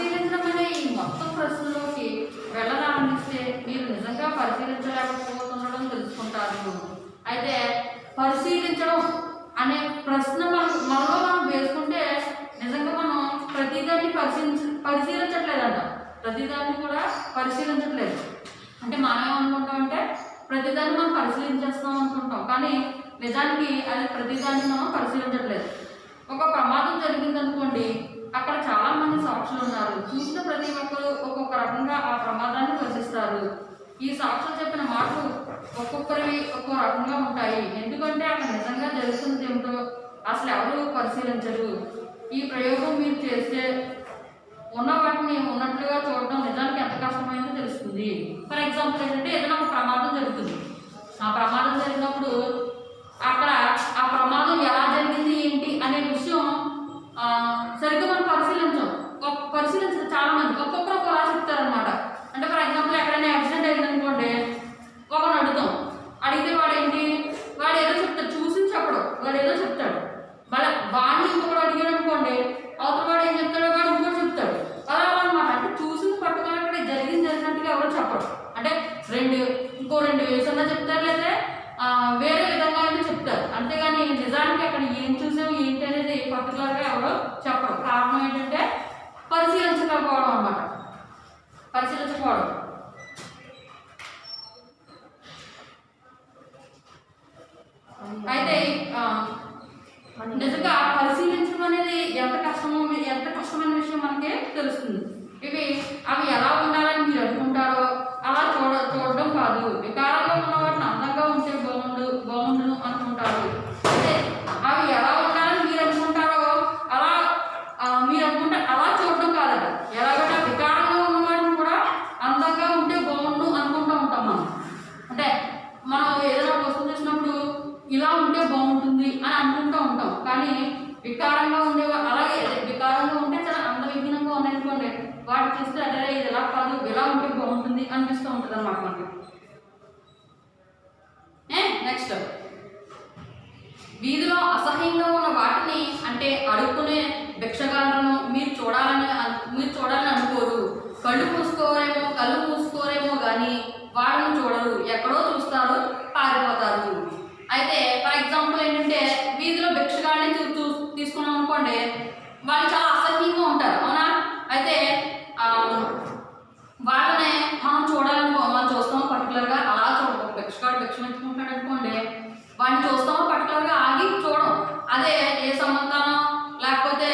పరిశీలించడం అనే ఈ మొత్తం ప్రశ్నలోకి వెళ్ళాలనిపిస్తే మీరు నిజంగా పరిశీలించలేకపోతుండడం తెలుసుకుంటారు. అయితే పరిశీలించడం అనే ప్రశ్న మనలో మనం వేసుకుంటే నిజంగా మనం ప్రతిదాన్ని పరిశీలించట్లేదంట. ప్రతిదాన్ని కూడా పరిశీలించట్లేదు. అంటే మనం ఏమనుకుంటామంటే ప్రతిదాన్ని మనం పరిశీలించేస్తాం అనుకుంటాం, కానీ నిజానికి అది ప్రతిదాన్ని మనం పరిశీలించట్లేదు. ఒక ప్రమాదం జరిగిందనుకోండి, అక్కడ చాలామంది సాక్షులు ఉన్నారు. చూసిన ప్రతి ఒక్కరు ఒక్కొక్క రకంగా ఆ ప్రమాదాన్ని వర్ణిస్తారు. ఈ సాక్షులు చెప్పిన మాటలు ఒక్కొక్కరివి ఒక్కో రకంగా ఉంటాయి. ఎందుకంటే అక్కడ నిజంగా జరుగుతున్నది ఏమిటో అసలు ఎవరు పరిశీలించరు. ఈ ప్రయోగం మీరు చేస్తే ఉన్న వాటిని ఉన్నట్లుగా చూడడం నిజానికి ఎంత కష్టమైందో తెలుస్తుంది. ఫర్ ఎగ్జాంపుల్ ఏంటంటే ఏదైనా ఒక ప్రమాదం జరుగుతుంది. ఆ ప్రమాదం జరిగినప్పుడు అక్కడ ఆ ప్రమాదం ఎలా జరిగింది ఏంటి అనే విషయం సరిగ్గా మనం పరిశీలించరు చాలామంది. ఒక్కొక్కరు ఒకలా చెప్తారనమాట. అంటే ఫర్ ఎగ్జాంపుల్ ఎక్కడైనా యాక్సిడెంట్ అయిందనుకోండి, ఒకరిని అడిగితే వాడు ఏదో చెప్తాడు, చూసి చెప్పడు, వాడు ఏదో చెప్తాడు. మళ్ళీ వాడిని ఇంకొకటి అడిగాడు అనుకోండి, అవతల వాడు ఏం చెప్తాడో వాడు ఇంకోటి చెప్తాడు. అలా అనమాట. అంటే చూసింది పట్టుకుని అక్కడ జరిగినట్టుగా ఎవరు చెప్పరు. అంటే ఇంకో రెండు వేసన్నా చెప్తారు, లేదా వేరే విధంగా అయితే చెప్తారు. అంతేగాని నిజానికి అక్కడ ఏం చూసాం ఏంటి అనేది పర్టికులర్గా ఎవరు చెప్పరు. కారణం ఏంటంటే పరిశీలించకపోవడం అన్నమాట. పరిశీలించకపోవడం. అయితే నిజంగా పరిశీలించడం అనేది ఎంత కష్టమైన విషయం మనకి తెలుస్తుంది. అవి ఎలా ఉండాలని మీరు అనుకుంటారో అలా చూడడం కాదు. వికారంగా ఉన్న వాటిని అందంగా ఉంటే బాగుండును అనుకుంటారు. అంటే అవి ఎలా ఉండాలని మీరు అనుకుంటారో అలా చూడడం కాదట. ఎలాగంటే వికారంగా ఉన్న వాటిని కూడా అందంగా ఉంటే బాగుండు అనుకుంటూ ఉంటాం మనం. అంటే మనం ఏదైనా వస్తువు చూసినప్పుడు ఇలా ఉంటే బాగుంటుంది అని అనుకుంటూ ఉంటాం. కానీ వికారంగా అలాగే వికారంగా ఉంటే చాలా అందవిహీనంగా ఉన్నాయనుకోండి, వాటిని చూస్తే అదే ఇది ఎలా కాదు, ఇలా ఉంటే బాగుంటుంది అనిపిస్తూ ఉంటుంది అన్నమాట మనకి. నెక్స్ట్, వీధిలో అసహ్యంగా ఉన్న వాటిని అంటే అడుక్కునే భిక్షగాలను మీరు చూడాలని అనుకోరు. కళ్ళు మూసుకోరేమో కానీ వాళ్ళని చూడరు. ఎక్కడో చూస్తారు, పారిపోతారు. అయితే ఫర్ ఎగ్జాంపుల్ ఏంటంటే వీధిలో భిక్షగాళ్ళని తీసుకున్నాం అనుకోండి, వాళ్ళు చాలా అసహ్యంగా ఉంటారు, అవునా? అయితే వాళ్ళని మనం వాళ్ళు చూస్తామో పర్టికులర్గా అలా చూడడం. భిక్షగాడు భిక్ష ఎత్తుకుంటాడు అనుకోండి, వాడిని చూస్తామో పర్టికులర్గా ఆగి చూడడం. అదే ఏ సమంతానం లేకపోతే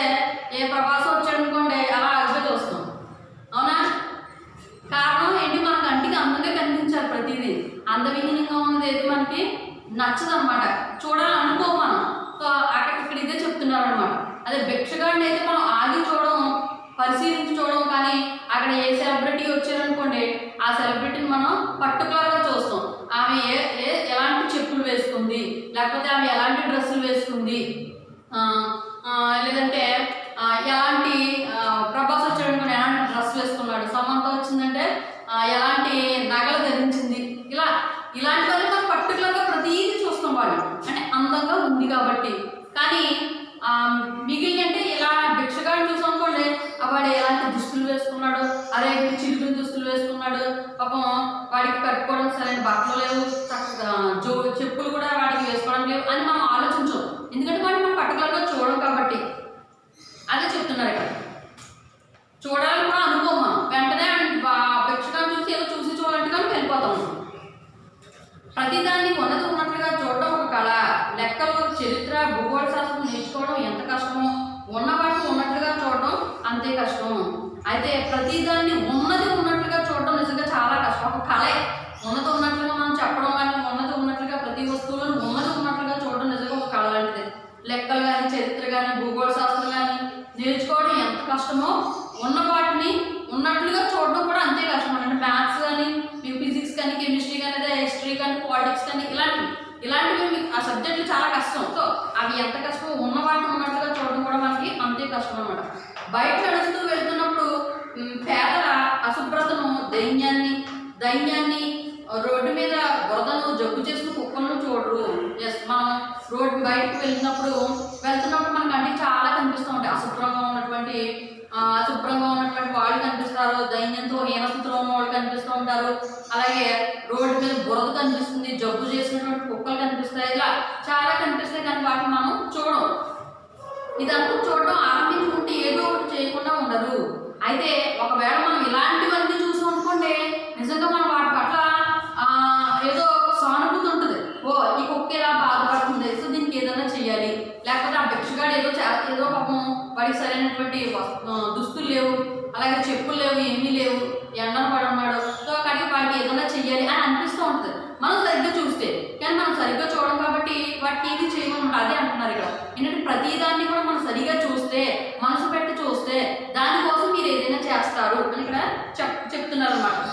ఏ ప్రభాసం వచ్చాడు అనుకోండి, అలా ఆగిపోయి చూస్తాం, అవునా? కారణం ఏంటి? మన కంటికి అందంగా కనిపించాలి ప్రతిదీ. అందవిహీనంగా ఉన్నది ఏది మనకి నచ్చదు అనమాట, చూడాలనుకో మనం. సో ఇక్కడ ఇదే చెప్తున్నారు అనమాట. అదే భిక్షగాడిని అయితే మనం ఆగి చూడడం, పరిశీలించి చూడడం. కానీ అక్కడ ఏ సెలబ్రిటీ వచ్చారనుకోండి, ఆ సెలబ్రిటీని మనం పర్టికులర్గా చూస్తాం. ఆమె ఎలాంటి చెప్పులు వేసుకుంది, లేకపోతే ఆమె ఎలాంటి డ్రెస్సులు వేసుకుంది, లేదంటే ఎలాంటి ప్రభాస్ వచ్చాడనుకోండి ఎలాంటి డ్రెస్ వేసుకున్నాడు, సమంత వచ్చిందంటే ఎలాంటి నగలు ధరించింది, ఇలాంటివన్నీ మనం పర్టికులర్గా ప్రతిదీ చూస్తాం. వాళ్ళు అంటే అందంగా ఉంది కాబట్టి. కానీ మిగిలిన అంటే ఇలా భిక్షగాడిని చూసాం అనుకోండి, వాడు ఎలాంటి దుస్తులు వేసుకున్నాడు, అదే చిలుకుని దుస్తులు వేసుకున్నాడు, పాపం వాడికి కట్టుకోవడం సరైన బట్టలు లేవు, చెప్పులు కూడా వాడికి వేసుకోవడం లేవు అని మనం ఆలోచించాం. ఎందుకంటే వాడిని మనం పర్టికులర్గా చూడం కాబట్టి. అదే చెప్తున్నారు ఇక్కడ. చూడాలని కూడా అనుకోం మనం. వెంటనే భిక్షగాడిని చూసి ఏదో చూసి చూడాలంటే వెళ్ళిపోతాం. ప్రతిదాన్ని ఉన్నట్లుగా చూడడం ఒక కళ. లెక్కలు, చరిత్ర, భూగోళ శాస్త్రం నేర్చుకోవడం ఎంత కష్టమో ఉన్న వాటిని ఉన్నట్లుగా చూడడం అంతే కష్టం. అయితే ప్రతిదాన్ని ఉన్నట్లుగా చూడడం నిజంగా చాలా కష్టం. ఒక కళే. ఉన్నట్లుగా మనం చెప్పడం కానీ ఉన్నట్లుగా ప్రతి వస్తువులను ఉన్నట్లుగా చూడడం నిజంగా ఒక కళ లాంటిది. లెక్కలు కానీ, చరిత్ర కానీ, భూగోళ శాస్త్రం కానీ నేర్చుకోవడం ఎంత కష్టమో ఉన్న వాటిని ఉన్నట్లుగా చూడడం కూడా అంతే కష్టం. అంటే మ్యాథ్స్ కానీ, ఫిజిక్స్ కానీ, కెమిస్ట్రీ కానీ, అదే హిస్టరీ కానీ, పాలిటిక్స్ కానీ ఇలాంటివి ఆ సబ్జెక్టులు చాలా కష్టం. సో అవి ఎంత కష్టమో ఉన్న వాటిని ఉన్నట్లుగా చూడడం కూడా మనకి అంతే కష్టం అనమాట. బయట నడుస్తూ వెళ్తున్నప్పుడు పేదల అశుభ్రతను, దైన్యాన్ని, రోడ్డు మీద బురదను, జబ్బు చేసుకుని కుక్కలను చూడరు. మనం రోడ్డు బయటకు వెళ్తున్నప్పుడు మన కంటికి చాలా కనిపిస్తూ ఉంటాయి అశుభ్రంగా ఉన్నటువంటి శుభ్రంగా ఉన్నటువంటి వాళ్ళు కనిపిస్తారు, దైన్యంతో హీనస్థితిలో ఉన్న వాళ్ళు కనిపిస్తూ ఉంటారు, అలాగే రోడ్డు మీద బురద కనిపిస్తుంది, జబ్బు చేసినటువంటి కుక్కలు కనిపిస్తాయి, ఇలా చాలా కనిపిస్తాయి. కానీ వాటిని మనం చూడం. ఇదంతా చూడడం ఆరంభించుకుంటే ఏదో ఒకటి చేయకుండా ఉండదు. అయితే ఒకవేళ మనం ఇలాంటివన్నీ చూసి అనుకోండి, నిజంగా మనం వాటి పట్ల ఏదో సానుభూతి ఉంటుంది. ఓ ఈ కుక్క ఇలా బాధపడుతుంది, సో దీనికి ఏదైనా చెయ్యాలి. లేకపోతే ఆ భిక్షగాడు ఏదో పాపం వాడికి సరైనటువంటి దుస్తులు లేవు, అలాగే చెప్పులు లేవు, ఏమీ లేవు, ఎండన పడి ఉన్నాడు, సో అక్కడికి వాడికి ఏదైనా చెయ్యాలి అని అనిపిస్తూ ఉంటుంది మనం సరిగ్గా చూస్తే. కానీ మనం సరిగ్గా చూడడం కాబట్టి వాటికి ఏది చేయమన్నమాట. అదే అంటున్నారు ఇక్కడ. ఏంటంటే ప్రతిదాన్ని కూడా మనం సరిగా చూస్తే, మనసు పెట్టి చూస్తే దానికోసం మీరు ఏదైనా చేస్తారు అని ఇక్కడ చెప్తున్నారు అన్నమాట.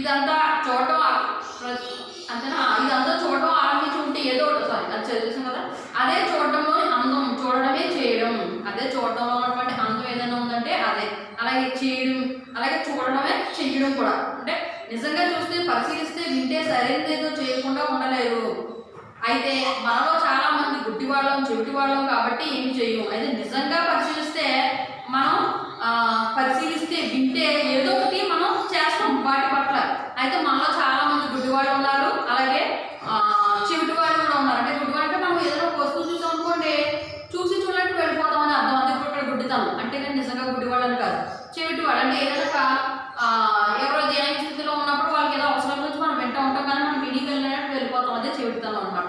ఇదంతా చూడటం అంతేనా, ఇదంతా చూడటం ఆరంభించి ఉంటే ఏదో సారీ అది చదివేసాం కదా, అదే చూడటంలోని అందం, చూడడమే చేయడం, అదే చూడటంలో ఉన్నటువంటి అందం ఏదైనా ఉందంటే అదే. అలాగే చేయడం, అలాగే చూడడమే చెయ్యడం కూడా. అంటే నిజంగా చూస్తే, పరిశీలిస్తే, వింటే సరైనదేదో చేయకుండా ఉండలేరు. అయితే మనలో చాలా మంది గుడ్డి వాళ్ళం, చెవిటి వాళ్ళం కాబట్టి ఏమి చేయము. అయితే నిజంగా పరిశీలిస్తే, మనం పరిశీలిస్తే, వింటే ఏదో ఒకటి మనం చేస్తాం వాటి పట్ల. అయితే మనలో చాలా మంది గుడ్డి వాళ్ళు ఉన్నారు, అలాగే చెవిటి వాళ్ళు కూడా ఉన్నారు. అంటే గుడ్డి వాళ్ళంటే మనం ఏదైనా వస్తువు చూసాం అనుకోండి, చూసి చూడడానికి వెళ్ళిపోతామని అర్థం. అది కూడా గుడ్డితనం అంటే. కానీ నిజంగా గుడ్డి వాళ్ళని కాదు, చెవిటి వాళ్ళు అంటే ఏదైనా ఎవరో దేని స్థితిలో ఉన్నప్పుడు వాళ్ళకి ఏదో అవసరం గురించి మనం వింటూ ఉంటాం, కానీ మనం విని వెళ్ళినట్టు వెళ్ళిపోతాం. అదే చెవిటితనం అన్నమాట.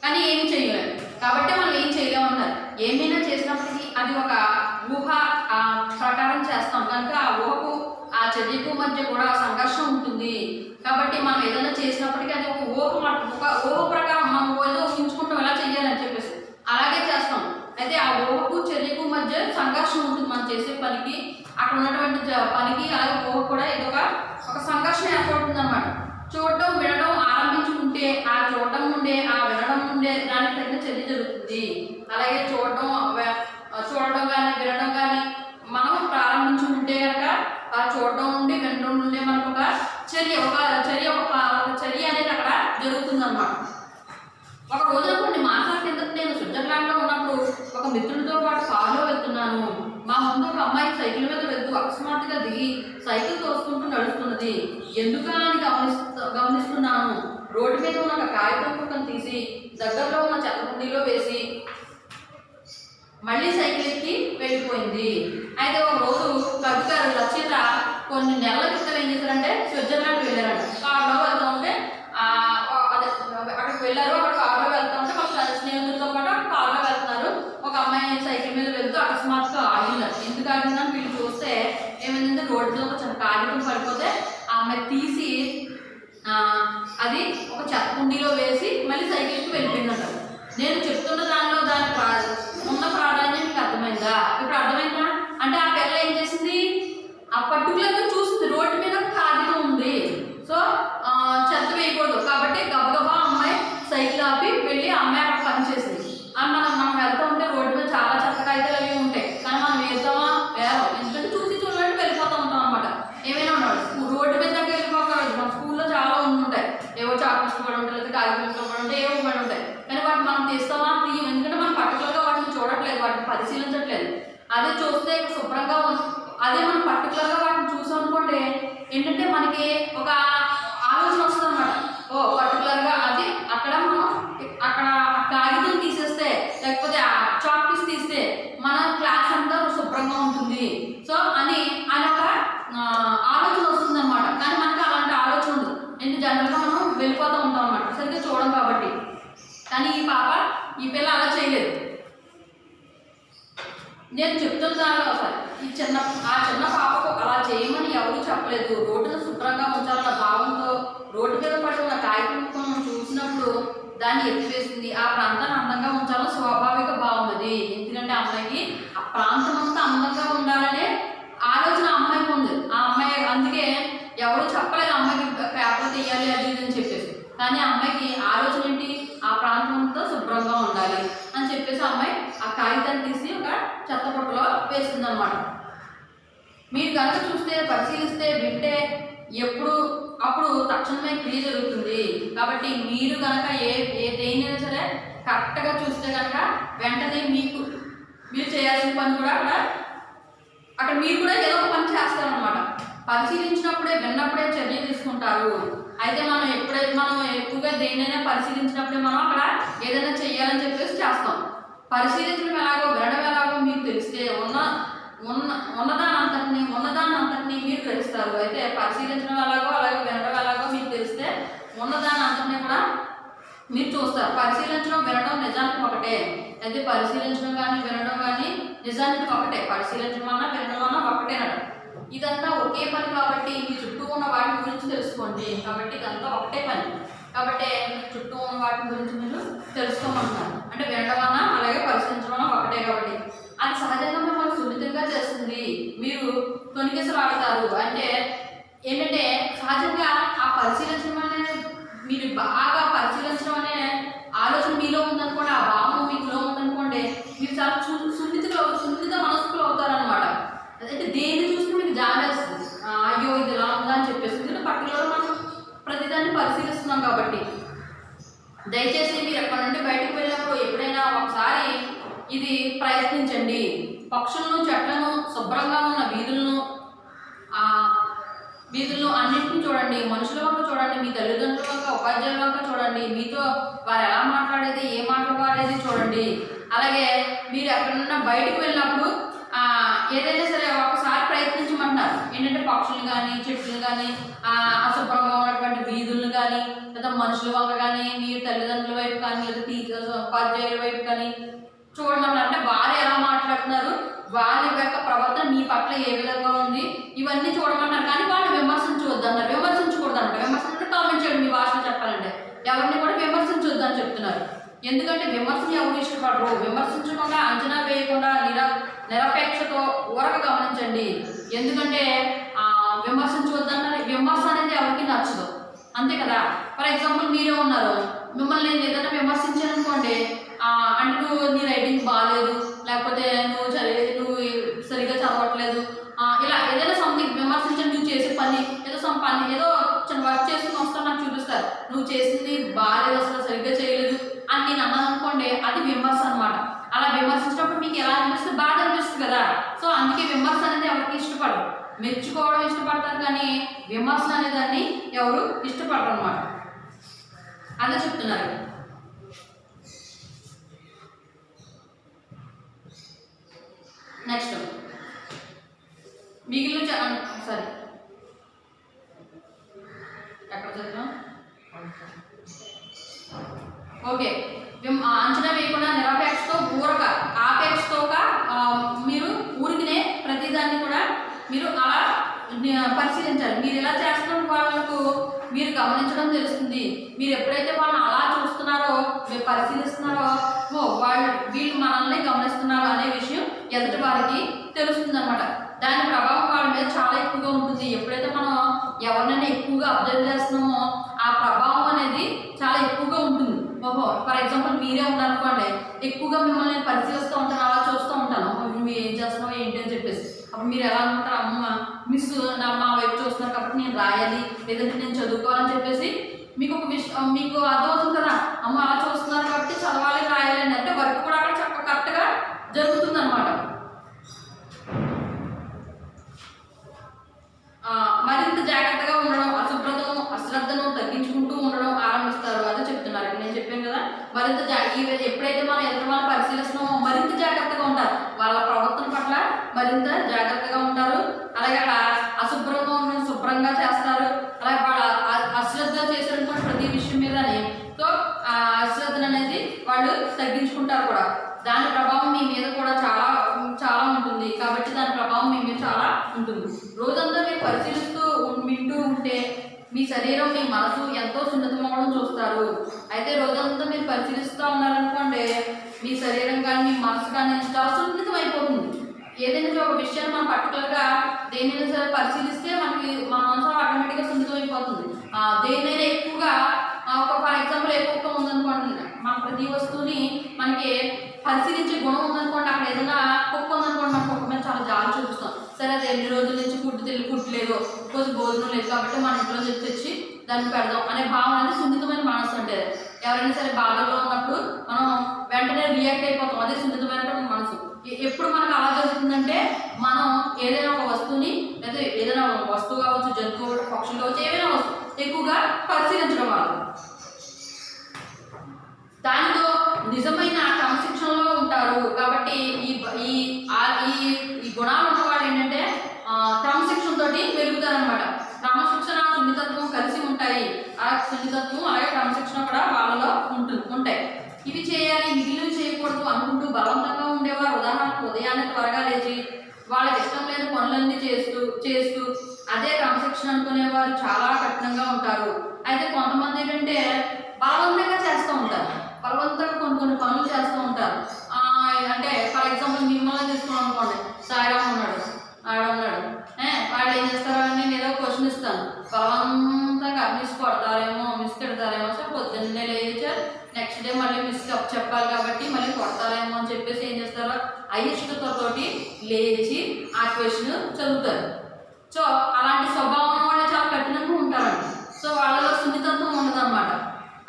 కానీ ఏమి చేయలేము కాబట్టి మనం ఏం చేయలేమన్నారు. ఏమైనా చేసినప్పటికీ అది ఒక ఊహ ప్రకారం చేస్తాం కనుక ఆ ఊహకు ఆ చర్యకు మధ్య కూడా సంఘర్షణ ఉంటుంది. కాబట్టి మనం ఏదైనా చేసినప్పటికీ అది ఒక ఊహ ప్రకారం మనం ఏదో ఊహించుకుంటాం ఎలా చేయాలని చెప్పేసి అలాగే చేస్తాం. అయితే ఆ ఊహకు చర్యకు మధ్య సంఘర్షణ ఉంటుంది. మనం చేసే పనికి, అక్కడ ఉన్నటువంటి పనికి, అలాగే ఊహ కూడా ఏదో ఒక సంఘర్షణ ఏర్పడుతుంది అన్నమాట. చూడటం, వినడం ఆరంభించుకుంటే ఆ చూడటం నుండే, ఆ వినడం నుండే దానికి తగిన చర్య జరుగుతుంది. అలాగే చూడడం కానీ వినడం కానీ మనం ప్రారంభించుకుంటే కనుక ఆ చూడడం నుండి, వినడం నుండి మనకు ఒక చర్య అనేది అక్కడ జరుగుతుంది అన్నమాట. ఒక రోజున కొన్ని మాసాల కిందట నేను స్విట్జర్లాండ్లో ఉన్నప్పుడు ఒక మిత్రుడితో పాటు కారులో వెళ్తున్నాను. మా ముందు ఒక అమ్మాయి సైకిల్ మీద వెళ్తూ అకస్మాత్తుగా దిగి సైకిల్ తోసుకుంటూ నడుస్తున్నది. ఎందుకా అని గమనిస్తున్నాను. రోడ్డు మీద ఉన్న ఒక కాగితం కుక్కను తీసి దగ్గరలో ఉన్న చెత్తకుండీలో వేసి మళ్ళీ సైకిల్ ఎక్కి వెళ్ళిపోయింది. అయితే ఒక రోజు కవి గారు రచయిత కొన్ని నెలల క్రితం ఏం చేశారంటే స్విట్జర్లాండ్ వెళ్ళారంట. కారులో వెళ్తూ ఉంటే అక్కడికి వెళ్ళారు. అక్కడ కారులో వెళ్తూ ఉంటే వాళ్ళ స్నేహితులతో పాటు కారులో వెళ్తున్నారు. ఒక అమ్మాయి సైకిల్ మీద వెళ్తూ అకస్మాత్తుగా ఆగింది. ఎందుకు ఆగిందని వీళ్ళు చూస్తే ఏమైందంటే రోడ్డు మీద ఒక కాగితం పడిపోతే ఆ అమ్మాయి తీసి అది ఒక చెత్తకుండీలో వేసి మళ్ళీ సైకిల్కి వెళ్ళిపోయిందంట. నేను చెప్తున్న దానిలో దాని ఉన్న ప్రాధాన్యం మీకు అర్థమైందా? ఇప్పుడు అర్థమైందా? అంటే ఆ పిల్ల ఏం చేసింది, ఆ పర్టికులర్గా చూసింది రోడ్డు మీద కాగితం ఉంది, సో చెత్త వేయకూడదు కాబట్టి గబగబా అమ్మాయి సైకిల్ ఆపి వెళ్ళి అమ్మాయి అక్కడ పనిచేసింది. మనం వెళ్తూ ఉంటే రోడ్డు మీద చాలా చెత్త కాగితాలు అవి ఉంటాయి, కానీ మనం వేద్దామా వేరం, ఎందుకంటే చూసి చూడడానికి వెళ్ళిపోతూ ఉంటాం అనమాట. ఏమైనా ఉండాలి రోడ్డు మీద దగ్గర వెళ్ళిపోకూడదు. మన స్కూల్లో చాలా ఉంటాయి, ఏవో చాక్లెట్స్ పడి ఉంటాయి, లేదా కాగితం పడి ఉంటాయి, ఏవో పడి ఉంటాయి. కానీ వాటిని మనం తీస్తామా తీయం, ఎందుకంటే మనం పర్టికులర్గా వాటిని చూడట్లేదు, వాటిని పరిశీలించట్లేదు. అదే చూస్తే శుభ్రంగా అదే మనం పర్టికులర్గా వాటిని చూసాం అనుకోండి, ఏంటంటే మనకి ఒక ఆలోచన వస్తుంది అనమాట. ఓ పర్టికులర్గా అది అక్కడ కాగితం తీసేస్తే, లేకపోతే ఆ చాక్ పీస్ తీస్తే మన క్లాస్ అంతా శుభ్రంగా ఉంటుంది, సో అని ఒక ఆలోచన వస్తుంది అనమాట. కానీ మనకి అలాంటి ఆలోచన ఉండదు. ఎందుకు జనరల్గా మనం వెళ్ళిపోతూ ఉంటాం అన్నమాట, సరిగ్గా చూడడం కాబట్టి. కానీ ఈ పిల్ల అలా చేయలేదు. నేను చెప్తున్న దానిలో ఈ చిన్న పాపకు అలా చేయమని ఎవరు చెప్పలేదు. రోడ్డును శుభ్రంగా ఉంచాలన్న భావంతో రోడ్డు మీద పడి ఉన్న కాగితం చూసినప్పుడు దాన్ని ఎత్తివేసింది. ఆ ప్రాంతాన్ని అందంగా ఉంచాలని స్వాభావిక భావం అది. ఎందుకంటే అమ్మాయికి ఆ ప్రాంతం అంతా అందంగా ఉండాలనే ఆలోచన అమ్మాయికి ఉంది. ఆ అమ్మాయి అందుకే ఎవరు చెప్పలేదు అమ్మాయికి పేపర్ తీయాలి అది ఇది అని చెప్పేసి. కానీ అమ్మాయికి ఆలోచన ఏంటి, ఆ ప్రాంతం అంతా శుభ్రంగా ఉండాలి అని చెప్పేసి అమ్మాయి ఆ కాగితాన్ని తీసి ఒక చెత్తపుట్టలో వేసింది అనమాట. మీరు కనుక చూస్తే, పరిశీలిస్తే, వింటే అప్పుడు తక్షణమే క్రియ జరుగుతుంది. కాబట్టి మీరు కనుక దేనైనా సరే కరెక్ట్గా చూస్తే కనుక వెంటనే మీరు చేయాల్సిన పని కూడా అక్కడ మీరు కూడా ఏదో ఒక పని చేస్తారనమాట. పరిశీలించినప్పుడే విన్నప్పుడే చర్య తీసుకుంటారు. అయితే మనం ఎక్కువగా దేన్నైనా పరిశీలించినప్పుడే మనం అక్కడ ఏదైనా చెయ్యాలని చెప్పేసి చేస్తాం. పరిశీలించడం ఎలాగో వినడం ఎలాగో మీకు తెలిస్తే ఉన్నదానంతటిని మీరు గ్రహిస్తారు. అయితే పరిశీలించడం ఎలాగో అలాగే వినడం ఎలాగో మీకు తెలిస్తే ఉన్నదానంతటిని కూడా మీరు చూస్తారు. పరిశీలించడం వినడం నిజానికి ఒకటే. అయితే పరిశీలించడం కానీ వినడం కానీ నిజానికి ఒకటే. పరిశీలించడం అన్నా వినడం అన్నా ఒకటేనట. ఇదంతా ఒకే పని కాబట్టి మీ చుట్టూ ఉన్న వాటి గురించి తెలుసుకోండి. కాబట్టి ఇదంతా ఒకటే పని కాబట్టి మీ చుట్టూ ఉన్న వాటి గురించి మీరు తెలుసుకోమంటున్నారు. అంటే వినడం అన్నా అలాగే పరిశీలించడం అన్నా ఒకటే కాబట్టి అది సహజంగా మిమ్మల్ని సున్నితంగా చేస్తుంది. మీరు తొనికెసలు ఆడతారు. అంటే ఏంటంటే సహజంగా ఆ పరిశీలించడం అనేది మీరు బాగా పరిశీలించడం అనే ఆలోచన మీలో ఉందనుకోండి, ఆ భావం మీలో ఉందనుకోండి, మీరు చాలా సున్నిత మనస్కులు అవుతారనమాట. అంటే దేన్ని చూసినా మీకు జాలేస్తుంది. అయ్యో ఇది ఎలా ఉందా అని చెప్పేసి. ఎందుకంటే పర్టికులర్ మనం ప్రతిదాన్ని పరిశీలిస్తున్నాం కాబట్టి. దయచేసి మీరు ఎక్కడి నుండి బయటకు వెళ్ళినప్పుడు ఎప్పుడైనా ఒకసారి ఇది ప్రయత్నించండి. పక్షులను, చెట్లను, శుభ్రంగా ఉన్న వీధులను అన్నింటినీ చూడండి. మనుషుల వంక చూడండి, మీ తల్లిదండ్రుల వంక, ఉపాధ్యాయుల వంక చూడండి, మీతో వారు ఎలా మాట్లాడేది, ఏ మాటలు వాడేది చూడండి. అలాగే మీరు ఎక్కడన్నా బయటకు వెళ్ళినప్పుడు ఏదైనా సరే ఒకసారి ప్రయత్నించమంటున్నారు. ఏంటంటే పక్షులు కానీ, చెట్లు కానీ, అశుభ్రంగా ఉన్నటువంటి వీధులను కానీ, లేదా మనుషుల వంక కానీ, మీ తల్లిదండ్రుల వైపు కానీ, లేదా టీచర్స్, ఉపాధ్యాయుల వైపు కానీ చూడమన్నారు. అంటే వారు ఎలా మాట్లాడుతున్నారు, వారి యొక్క ప్రవర్తన మీ పట్ల ఏ విధంగా ఉంది, ఇవన్నీ చూడమన్నారు. కానీ వాళ్ళు విమర్శించవద్దు అన్నారు. విమర్శించకూడదు అంటారు. విమర్శించే కామెంట్ చేయండి. మీ భాషలో చెప్పాలంటే ఎవరిని కూడా విమర్శించవద్దు అని చెప్తున్నారు. ఎందుకంటే విమర్శని ఎవరు ఇష్టపడరు. విమర్శించకుండా, అంచనా వేయకుండా నిరపేక్షతో ఊరక గమనించండి. ఎందుకంటే విమర్శించవద్దు అన్నారు. విమర్శ అనేది ఎవరికి నచ్చదు, అంతే కదా. ఫర్ ఎగ్జాంపుల్ మీరే ఉన్నారు, మిమ్మల్ని నేను ఏదైనా విమర్శించాను అనుకోండి, అంటే నువ్వు నీ రైటింగ్ బాగాలేదు, లేకపోతే నువ్వు సరిగ్గా చదవట్లేదు, ఇలా ఏదైనా సంథింగ్ విమర్శించండి. నువ్వు చేసే పని ఏదో చిన్న వర్క్ చేసుకుని వస్తాను నాకు చూపిస్తారు, నువ్వు చేసింది బాగాలేదు, అసలు సరిగ్గా చేయలేదు అని నేను అన్నాను అనుకోండి, అది విమర్శ అనమాట. అలా విమర్శించినప్పుడు మీకు ఎలా అనిపిస్తుంది? బాధ అనిపిస్తుంది కదా. సో అందుకే విమర్శ అనేది ఎవరికి ఇష్టపడరు. మెచ్చుకోవడం ఇష్టపడతారు, కానీ విమర్శ అనే దాన్ని ఎవరు ఇష్టపడరు అనమాట. అదే చెప్తున్నారు. నెక్స్ట్ మిగిలిన సరే ఎక్కడ చదివాం? ఓకే. అంచనా వేయకుండా నిరపేక్షతో ఊరక ఆపేక్షతోగా మీరు ఊరికినే ప్రతిదాన్ని కూడా మీరు అలా పరిశీలించాలి. మీరు ఎలా చేస్తున్న వాళ్ళకు మీరు గమనించడం తెలుస్తుంది. మీరు ఎప్పుడైతే వాళ్ళని అలా చూస్తున్నారో, మీరు పరిశీలిస్తున్నారో, వీళ్ళు మనల్ని గమనిస్తున్నారు అనే విషయం ఎదుటి వారికి తెలుస్తుంది అనమాట. దాని ప్రభావం వాళ్ళ మీద చాలా ఎక్కువగా ఉంటుంది. ఎప్పుడైతే మనం ఎవరినైనా ఎక్కువగా అబ్జర్వ్ చేస్తున్నామో ఆ ప్రభావం అనేది చాలా ఎక్కువగా ఉంటుంది. ఫర్ ఎగ్జాంపుల్ మీరే ఉన్నారనుకోండి, ఎక్కువగా మిమ్మల్ని నేను పరిశీలిస్తూ ఉంటాను, అలా చూస్తూ ఉంటాను, మీరు ఏం చేస్తున్నావు ఏంటి అని చెప్పేసి. అప్పుడు మీరు ఎలా అనుకుంటారు, అమ్మ మిస్ మా వైపు చూస్తున్నారు కాబట్టి నేను రాయాలి, లేదంటే నేను చదువుకోవాలని చెప్పేసి మీకు ఒక విషయం మీకు అర్థమవుతుంది కదా. అమ్మ అలా చూస్తున్నారు కాబట్టి చదవాలి, రాయాలి అని. అంటే వర్క్ కూడా అక్కడ చక్కగా కరెక్ట్గా జరుగుతుంది అనమాట. మరింత జాగ్రత్తగా ఉండడం, అశ్రద్ధను తగ్గించుకుంటూ ఉండడం ఆరంభిస్తారు. అదే చెప్తున్నారు. నేను చెప్పాను కదా, మరింత ఎప్పుడైతే మనం ఎదుటి వాళ్ళని పరిశీలిస్తున్నామో మరింత జాగ్రత్తగా ఉంటారు. వాళ్ళ ప్రవర్తన పట్ల మరింత జాగ్రత్తగా ఉంటారు. అలాగే అక్కడ అశుభ్రంగా ఉన్న శుభ్రంగా చేస్తారు. అలాగే వాళ్ళ అశ్రద్ధ చేసినటువంటి ప్రతి విషయం మీదని అశ్రద్ధను అనేది వాళ్ళు తగ్గించుకుంటారు కూడా. దాని ప్రభావం మీ మీద కూడా చాలా చాలా ఉంటుంది. కాబట్టి దాని ప్రభావం మీ మీద చాలా ఉంటుంది. రోజంతా మీరు పరిశీలిస్తూ వింటూ ఉంటే మీ శరీరం, మీ మనసు ఎంతో సున్నితమవడం చూస్తారు. అయితే రోజంతా మీరు పరిశీలిస్తూ ఉన్నారనుకోండి, మీ శరీరం కానీ మీ మనసు కానీ చాలా సున్నితం అయిపోతుంది. ఏదైనా ఒక విషయాన్ని మనం పర్టికులర్గా దేనైనా సరే పరిశీలిస్తే మన మనసు ఆటోమేటిక్గా సున్నితం అయిపోతుంది. దేనైనా ఎక్కువగా ఫర్ ఎగ్జాంపుల్ ఏ కుక్క ఉందనుకోండి, మన ప్రతి వస్తువుని మనకి పరిశీలించే గుణం ఉందనుకోండి, అక్కడ ఏదైనా కుక్క ఉందనుకోండి, మన కుక్క మీద చాలా జాలి చూపిస్తాం. సరే అది ఎన్ని రోజుల నుంచి కుట్టలేదు, రోజు భోజనం లేదు కాబట్టి మన ఇంట్లో తెచ్చి దాన్ని పెడదాం అనే భావన అనేది సున్నితమైన మనసు అంటే. ఎవరైనా సరే బాధల్లో ఉన్నప్పుడు మనం వెంటనే రియాక్ట్ అయిపోతాం, అదే సున్నితమైనటువంటి మనసు. ఎప్పుడు మనకు అలా జరుగుతుందంటే మనం ఏదైనా ఒక వస్తువుని, లేదా ఏదైనా వస్తువు కావచ్చు, జంతువు కావచ్చు, పక్షులు కావచ్చు, ఏదైనా వస్తువు ఎక్కువగా పరిశీలించడం వల్ల దానితో నిజమైన క్రమశిక్షణలో ఉంటారు. కాబట్టి ఈ ఈ ఈ గుణాలు ఉన్న వాళ్ళు ఏంటంటే క్రమశిక్షణతో పెరుగుతారనమాట. క్రమశిక్షణ సున్నితత్వం కలిసి ఉంటాయి. ఆ సున్నితత్వం అలాగే క్రమశిక్షణ కూడా వాళ్ళలో ఉంటాయి. ఇవి చేయాలి, మిగిలినవి చేయకూడదు అనుకుంటూ బలవంతంగా ఉండేవారు. ఉదాహరణకు ఉదయాన్నే త్వరగా లేచి వాళ్ళకి ఇష్టం లేని పనులన్నీ చేస్తూ అదే క్రమశిక్షణ అనుకునేవారు చాలా కఠినంగా ఉంటారు. అయితే కొంతమంది ఏంటంటే బలవంతంగా చేస్తూ ఉంటారు, బలవంతంగా కొన్ని పనులు చేస్తూ ఉంటారు. అంటే ఫర్ ఎగ్జాంపుల్ మిమ్మల్ని తీసుకున్నాం అనుకోండి, సాయిరామ్ ఉన్నాడు, వాళ్ళు ఏం చేస్తారు అని నేను ఏదో క్వశ్చన్ ఇస్తాను, బలవంతంగా మిస్ కొడతారేమో, మిస్ తిడతారేమో, సో పొద్దున్నే లేచారు, నెక్స్ట్ డే మళ్ళీ మిస్ చెప్పాలి కాబట్టి మళ్ళీ కొడతారేమో అని చెప్పేసి ఏం చేస్తారో అయిష్టతోటి లేచి ఆ క్వశ్చన్ చదువుతారు. సో అలాంటి స్వభావం వాళ్ళు చాలా కఠినంగా ఉంటారండి. సో వాళ్ళలో సున్నితత్వం ఉండదన్నమాట.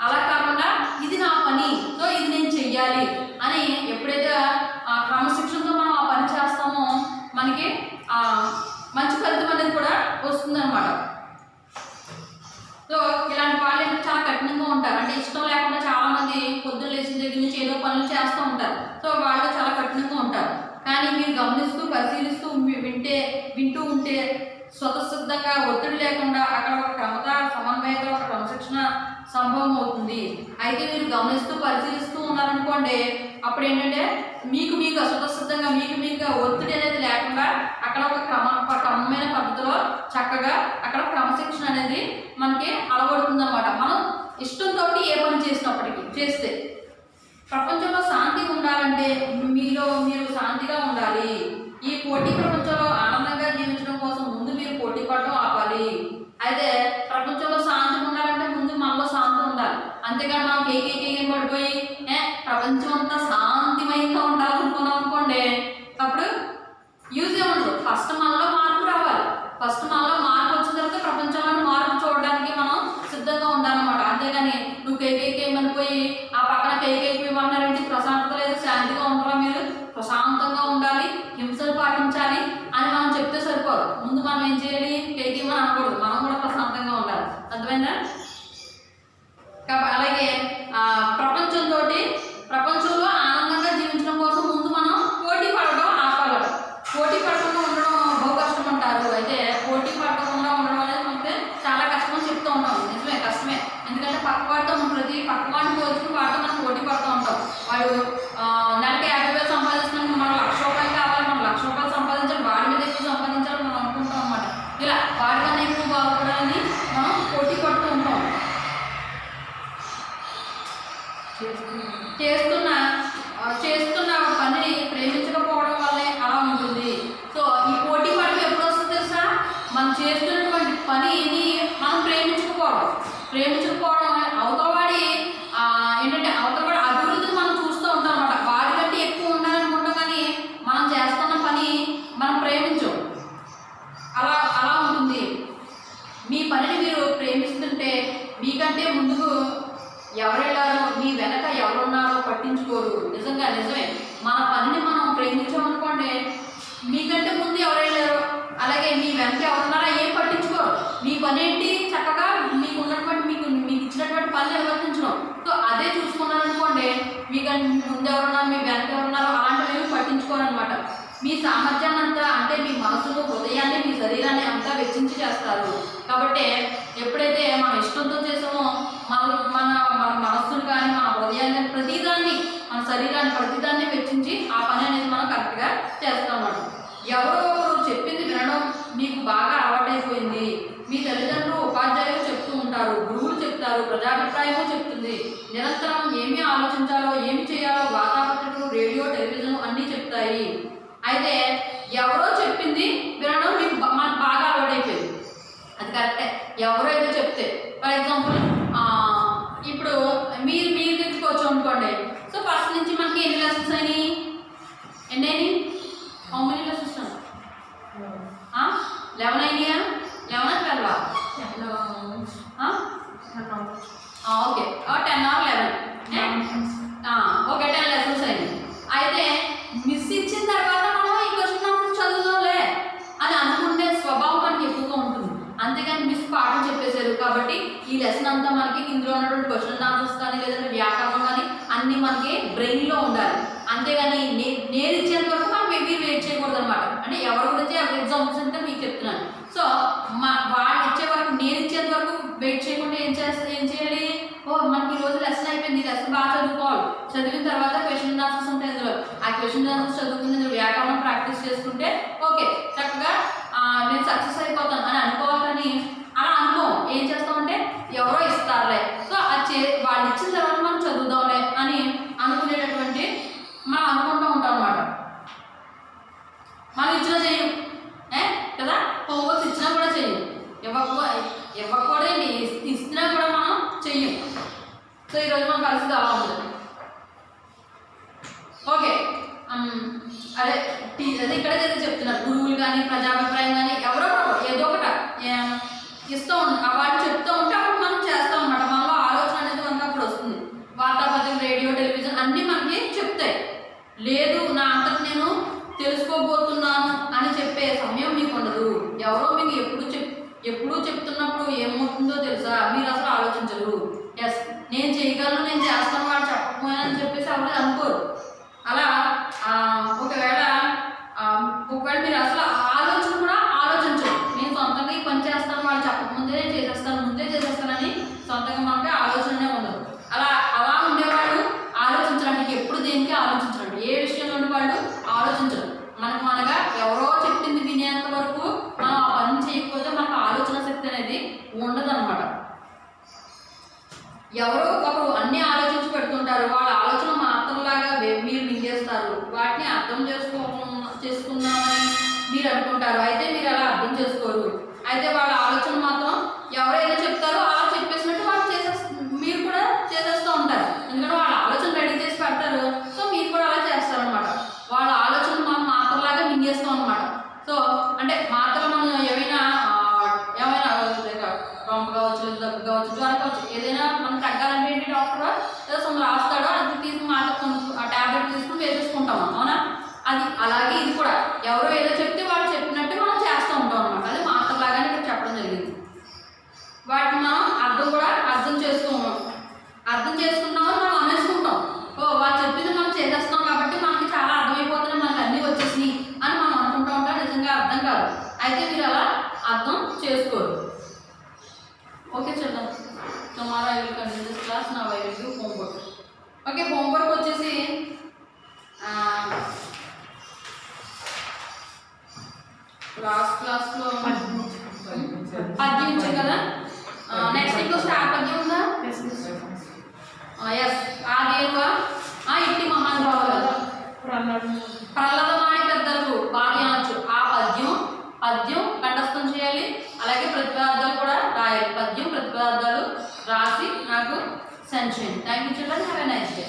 అలా కాకుండా ఇది నా పని, సో ఇది నేను చెయ్యాలి అని ఎప్పుడైతే ఆ క్రమశిక్షణతో మనం ఆ పని చేస్తామో మనకి మంచి ఫలితం అనేది కూడా వస్తుందన్నమాట. సో ఇలాంటి వాళ్ళు ఏంటంటే చాలా కఠినంగా ఉంటారు. అంటే ఇష్టం లేకుండా చాలామంది పొద్దున్న లేచిన దగ్గర నుంచి ఏదో పనులు చేస్తూ ఉంటారు. సో వాళ్ళు చాలా కఠినంగా ఉంటారు. కానీ మీరు గమనిస్తూ పరిశీలిస్తూ వింటూ ఉంటే స్వతసిద్ధంగా ఒత్తిడి లేకుండా అక్కడ ఒక క్రమత, సమన్వయత, ఒక క్రమశిక్షణ సంభవం అవుతుంది. అయితే మీరు గమనిస్తూ పరిశీలిస్తూ ఉన్నారనుకోండి, అప్పుడు ఏంటంటే మీకు స్వతసిద్ధంగా మీకు ఒత్తిడి అనేది లేకుండా అక్కడ ఒక క్రమమైన పద్ధతిలో చక్కగా అక్కడ క్రమశిక్షణ అనేది మనకి అలవడుతుంది అన్నమాట. మనం ఇష్టంతో ఏ పని చేస్తే ప్రపంచంలో శాంతి ఉండాలంటే మీరు శాంతిగా ఉండాలి. ఈ పోటీ ప్రపంచంలో ఆనందంగా జీవించడం కోసం ముందు మీరు పోటీ పడడం ఆపాలి. అయితే ప్రపంచంలో శాంతి ఉండాలంటే ముందు మనలో శాంతి ఉండాలి. అంతేగాని మనం కేకేకేం పడిపోయి ప్రపంచం అంతా శాంతిమయంగా ఉండాలనుకున్నాం అనుకోండి, అప్పుడు యూజ్ ఉండదు. ఫస్ట్ మనలో మార్పు రావాలి. ఫస్ట్ మనలో మార్పు వచ్చిన తర్వాత ప్రపంచంలో మార్పు చూడడానికి మనం సిద్ధంగా ఉండాలన్నమాట. అంతేగాని నువ్వు కేకేకేమనిపోయి ఆ పక్కన కేకేకేమన్నారంటే ప్రశాంతత లేదు, శాంతిగా ఉంటారా, మీరు ప్రశాంతంగా ఉండాలి, హింసలు పాటించాలి అని మనం చెప్తే సరిపోదు. ముందు మనం ఏం చేయాలి, కేకేమని అనకూడదు, మనం కూడా ప్రశాంతంగా ఉండాలి. అర్థమైందా? కాబట్టి అలాగే ప్రపంచంలో ఆనందంగా జీవించడం కోసం ముందు మనం పోటీ పడడం ఆపాలి. పోటీ పడకుండా ఉండడం బహు కష్టం అంటారు. అయితే పోటీ పడకుండా ఉండడం అనేది మనకి చాలా కష్టమని చెప్తూ ఉంటాం. నిజమే, కష్టమే. ఎందుకంటే ప్రతి పక్కవాడిని పోల్చుకుని వాటితో మనం పోటీ పడుతూ ఉంటాం. వాడు నెలకి 50,000 సంపాదిస్తున్నాం, మనం 1,00,000 రూపాయలు కావాలి, మనం 1,00,000 రూపాయలు సంపాదించాలి, వాడి మీద ఎక్కువ సంపాదించాలని మనం అనుకుంటాం అన్నమాట. ఇలా వాడికన్నా ఎక్కువ బాగుపడాలని మనం పోటీ పడుతూ ఉంటాం. చేస్తున్న పనిని ప్రేమించకపోవడం వల్లే అలా ఉంటుంది. సో ఈ పోటీ పడడం ఎప్పుడు వస్తుంది తెలుసా? మనం చేస్తున్నటువంటి పనిని మనం ప్రేమించకపోవడం అవతలవాడి ఏంటంటే అవతలవాడి అభివృద్ధిని మనం చూస్తూ ఉంటాం అన్నమాట. వాడికంటే ఎక్కువ ఉండాలనుకుంటాం, కానీ మనం చేస్తున్న పని మనం ప్రేమించం. అలా ఉంటుంది. మీ పనిని మీరు ప్రేమిస్తుంటే మీకంటే ముందుకు ఎవరెళ్ళారో, మీ వెనక ఎవరున్నారో పట్టించుకోరు. నిజమే. మన పనిని మనం ప్రేమించామనుకోండి, మీకంటే ముందు ఎవరెళ్ళారో, అలాగే మీ వెనక ఎవరున్నారో ఏం పట్టించుకోరు. మీ పని ఏంటి, చక్కగా మీకు ఇచ్చినటువంటి పని నిర్వర్తించడం. సో అదే చూసుకున్నారనుకోండి, మీకంటే ముందు ఎవరున్నారు, మీ వెనక ఎవరున్నారో అలాంటివి ఏమి పట్టించుకోరు అనమాట. మీ సామర్థ్యాన్ని అంతా, అంటే మీ మనసును, హృదయాన్ని, మీ శరీరాన్ని అంతా వెచ్చించి చేస్తారు. కాబట్టి ఎప్పుడైతే మన ఇష్టంతో చేసామో మన మనస్సును కానీ, మన హృదయాన్ని, ప్రతిదాన్ని, మన శరీరాన్ని, ప్రతిదాన్ని వెచ్చించి ఆ పని అనేది మనం కరెక్ట్గా చేస్తాం అన్నమాట. ఎవరో ఒకరు చెప్పింది వినడం మీకు బాగా అలవాటైపోయింది. మీ తల్లిదండ్రులు, ఉపాధ్యాయులు చెప్తూ ఉంటారు, గురువులు చెప్తారు, ప్రజాభిప్రాయము చెప్తుంది. నిరంతరం ఏమి ఆలోచించాలో, ఏమి చేయాలో వార్తాపత్రికలు, రేడియో, టెలివిజన్ అన్నీ చెప్తాయి. అయితే ఎవరో చెప్పింది వినడం మనకు బాగా అలవాటైపోయింది. అది కరెక్టే. ఎవరో ఏదో చెప్తే, ఫర్ ఎగ్జాంపుల్ ఇప్పుడు మీరు తెచ్చుకోవచ్చు అనుకోండి. సో ఫస్ట్ నుంచి మనకి ఎన్ని లెసన్స్ అయినాయి? How many lessons? 11 అయినాయా? 11 12? లెసన్ అంతా మనకి ఇందులో ఉన్నటువంటి క్వశ్చన్ ఆన్సర్స్ కానీ లేదంటే వ్యాకరణం కానీ అన్నీ మనకి బ్రెయిన్లో ఉండాలి. అంతేగాని నేను ఇచ్చేంత వరకు మనం మీరు వెయిట్ చేయకూడదు అనమాట. అంటే ఎవరి గురించి ఎగ్జాంపుల్స్ అంటే మీకు చెప్తున్నాను. సో వాళ్ళు ఇచ్చే వరకు నేను ఇచ్చేంత వరకు వెయిట్ చేయకుండా ఏం చేయాలి? ఓ మనకి ఈ రోజు లెసన్ అయిపోయింది, లెసన్ బాగా చదువుకోవాలి. చదివిన తర్వాత క్వశ్చన్ ఆన్సర్స్ ఉంటాయి ఇందులో. ఆ క్వశ్చన్ ఆన్సర్స్ చదువుకుని వ్యాకరణం ప్రాక్టీస్ చేసుకుంటే ఓకే చక్కగా నేను సక్సెస్ అయిపోతాను అని అనుకోవాలి. కానీ అలా అనుకో ఏం చేస్తామంటే ఎవరో ఇస్తారులే, సో అది వాళ్ళు ఇచ్చిన తర్వాత మనం చదువుదాంలే అని అనుకునేటటువంటి మనం అనుకుంటూ ఉంటాం అన్నమాట. మనం ఇచ్చినా చెయ్యం కదా, హోంవర్క్స్ ఇచ్చినా కూడా చెయ్యం, ఇవ్వకూడదు ఇచ్చినా కూడా మనం చెయ్యం. సో ఈరోజు మన పరిస్థితి అలా ఉంటుంది. ఓకే అదే ఇక్కడ చెప్తున్నారు గురువులు కానీ ప్రజాభిప్రాయం కానీ ఎవరో ఏదో ఒకటి ఇస్తూ ఉంటాం, వాటిని చెప్తూ ఉంటే అప్పుడు మనం చేస్తాం అన్నమాట. మనలో ఆలోచన అనేది మనకు అప్పుడు వస్తుంది. వార్తాపత్రిక, రేడియో, టెలివిజన్ అన్నీ మనకి చెప్తాయి. లేదు నా అంతకు నేను తెలుసుకోబోతున్నాను అని చెప్పే సమయం మీకు ఉండదు. ఎవరో మీకు ఎప్పుడు చెప్తున్నప్పుడు ఏమవుతుందో తెలుసా, మీరు అసలు ఆలోచించరు. ఎస్ నేను చేయగలను, నేను చేస్తాను, వాళ్ళు చెప్పకపోయానని చెప్పేసి ఎవరు అనుకోరు. అలా ఒకవేళ మీరు అసలు ఆలోచన కూడా ఆలోచించరు. నేను సొంతంగా ఈ పని చేస్తాను, వాళ్ళు చెప్పకముందే నేను ముందే చేసేస్తానని సొంతంగా మనకి ఆలోచననే ఉండదు. అలా ఉండేవాళ్ళు ఆలోచించడానికి ఎప్పుడు దేనికి ఆలోచించరు. ఏ విషయంలో వాళ్ళు ఆలోచించరు. మనగా ఎవరో చెప్పింది వినేంత వరకు మనం ఆ పని చేయకపోతే మనకు ఆలోచన శక్తి అనేది ఉండదు అనమాట. ఎవరో ఒకరు అన్ని ఆలోచించి పెడుతుంటారు, వాళ్ళ ఆలోచన మాత్రంలాగా మీరు మింగేస్తారు. వాటిని అర్థం చేసుకుందామని మీరు అనుకుంటారు, అయితే మీరు అలా అర్థం చేసుకోరు. అయితే వాళ్ళ ఆలోచన మాత్రం ఎవరైనా చెప్తారో అలా చెప్పేసినట్టు వాళ్ళు మీరు కూడా చేసేస్తూ ఉంటారు. ఎందుకంటే వాళ్ళ ఆలోచన రెడీ చేసి పెడతారు, సో మీరు కూడా అలా చేస్తారనమాట. వాళ్ళ ఆలోచన మనం మాత్రలాగా మింగేస్తాం అనమాట. సో అంటే మాత్రం మనం ఏమైనా రొంప కావచ్చు, దగ్గు కావచ్చు, జ్వరం కావచ్చు, ఏదైనా మనం తగ్గాలంటే ఏంటి డాక్టర్ ఏదో సొంత రాస్తాడో అది తీసుకుని ఆ ట్యాబ్లెట్ తీసుకుని వేసేసుకుంటాం, అవునా? అది అలాగే ఇది కూడా ఎవరో ఏదో చెప్తే వాళ్ళు చెప్పినట్టు మనం చేస్తూ ఉంటాం అనమాట. అది మాత్రలాగానే ఇక్కడ చెప్పడం జరిగింది. వాటిని మనం అర్థం చేసుకున్నామని మనం అనేసుకుంటాం. ఓ వాళ్ళు చెప్పింది మనం చేసేస్తున్నాం కాబట్టి మనకి చాలా అర్థమైపోతున్నాయి, మనకి అన్నీ వచ్చేసినాయి అని మనం అనుకుంటూ ఉంటాం. నిజంగా అర్థం కాదు. అయితే మీరు అలా అర్థం చేసుకోరు. ఓకే చూద్దాం. Tomorrow I will continue this class. Now I will give homework. Okay homework వచ్చేసి లాస్ట్ క్లాస్లో పద్యం ఇచ్చాం కదా. నెక్స్ట్ ఇంకో స్టార్ పద్యం ఉందా? ఎస్ ఆదేవా ఇంటి మహానుభావులు ప్రహ్లాదమాడి పెద్దలకు బాగా అనొచ్చు. ఆ పద్యం కంఠస్థం చేయాలి. అలాగే ప్రతిపదార్థాలు కూడా రాయాలి. పద్యం ప్రతిపదార్థాలు రాసి నాకు సెండ్ చేయండి. Thank you children. Have a nice day.